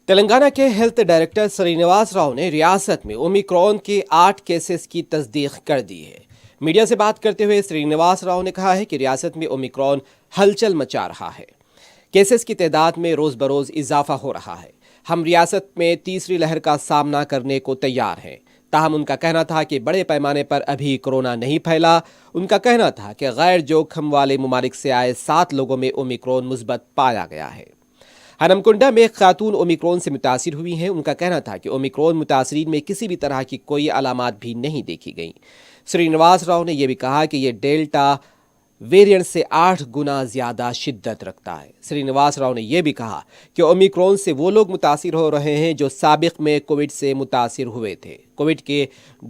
तेलंगाना के health director Srinivas Rao ने रियासत में ओमिक्रॉन के 8 केसेस की तस्दीक कर दी है। मीडिया से बात करते हुए श्रीनिवास राव ने कहा है कि रियासत में ओमिक्रॉन हलचल मचा रहा है। केसेस की तादाद में रोज बरोज इजाफा हो रहा है। हम रियासत में तीसरी लहर का सामना करने को तैयार हैं। ताहम उनका कहना था कि बड़े पैमाने पर अभी कोरोना नहीं फैला। उनका कहना था कि गैर जोखिम वाले मुमालिक से आए 7 लोगों में ओमिक्रॉन मुस्बत पाया गया है। हनमकुंडा में एक खातून ओमिक्रॉन से मुतासिर हुई हैं। उनका कहना था कि ओमिक्रॉन मुतासरीन में किसी भी तरह की कोई अलामात भी नहीं देखी गई। श्रीनिवास राव ने यह भी कहा कि यह डेल्टा वेरिएंट से 8 गुना ज्यादा शिद्दत रखता है। श्रीनिवास राव ने यह भी कहा कि ओमिक्रॉन से वो लोग मुतासिर हो रहे हैं जो साबिक में कोविड से मुतासिर हुए थे। कोविड के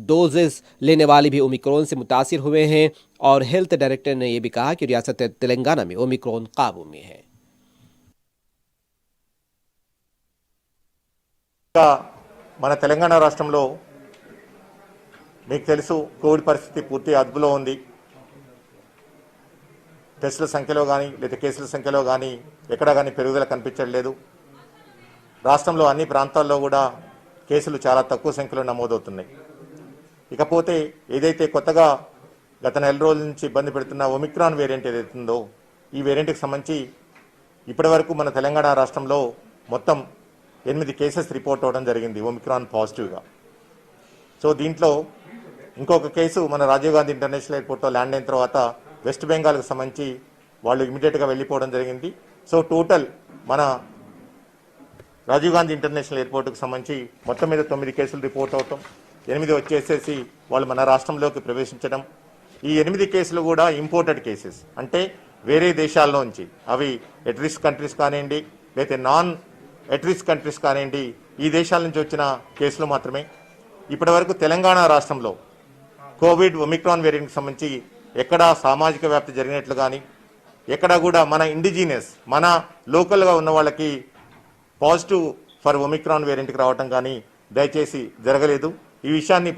डोजेस लेने वाले भी ओमिक्रॉन से मुतासिर हुए हैं। और हेल्थ डायरेक्टर ने यह भी कहा कि रियासत तेलंगाना में ओमिक्रॉन काबू में है। మన తెలంగాణ రాష్ట్రంలో మీకు తెలుసు కోవిడ్ పరిస్థితి పూర్తి అదుపులో ఉంది. టెస్టుల సంఖ్యలో కానీ లేదా కేసుల సంఖ్యలో కానీ ఎక్కడా కానీ పెరుగుదల కనిపించట్లేదు. రాష్ట్రంలో అన్ని ప్రాంతాల్లో కూడా కేసులు చాలా తక్కువ సంఖ్యలో నమోదవుతున్నాయి. ఇకపోతే ఏదైతే కొత్తగా గత నెల రోజుల నుంచి ఇబ్బంది పెడుతున్న ఒమిక్రాన్ వేరియంట్ ఏదైతుందో ఈ వేరియంట్కి సంబంధించి ఇప్పటివరకు మన తెలంగాణ రాష్ట్రంలో మొత్తం 8 కేసెస్ రిపోర్ట్ అవ్వడం జరిగింది ఒమిక్రాన్ పాజిటివ్గా. సో దీంట్లో ఇంకొక కేసు మన రాజీవ్ గాంధీ ఇంటర్నేషనల్ ఎయిర్పోర్ట్లో ల్యాండ్ అయిన తర్వాత వెస్ట్ బెంగాల్కి సంబంధించి వాళ్ళు ఇమీడియట్గా వెళ్ళిపోవడం జరిగింది. సో టోటల్ మన రాజీవ్ గాంధీ ఇంటర్నేషనల్ ఎయిర్పోర్ట్కి సంబంధించి మొత్తం మీద 9 కేసులు రిపోర్ట్ అవటం, 8 వచ్చేసేసి వాళ్ళు మన రాష్ట్రంలోకి ప్రవేశించడం. ఈ 8 కేసులు కూడా ఇంపోర్టెడ్ కేసెస్, అంటే వేరే దేశాల్లోంచి, అవి ఎట్ రిస్క్ కంట్రీస్ కానివ్వండి లేకపోతే నాన్ ఎట్ రిస్క్ కంట్రీస్ కానివ్వండి, ఈ దేశాల నుంచి వచ్చిన కేసులు మాత్రమే. ఇప్పటి వరకు తెలంగాణ రాష్ట్రంలో కోవిడ్ ఒమిక్రాన్ వేరియంట్కి సంబంధించి ఎక్కడా సామాజిక వ్యాప్తి జరిగినట్లు కానీ ఎక్కడా కూడా మన ఇండిజీనియస్ మన లోకల్గా ఉన్న వాళ్ళకి పాజిటివ్ ఫర్ ఒమిక్రాన్ వేరియంట్కి రావటం కానీ దయచేసి జరగలేదు. ఈ విషయాన్ని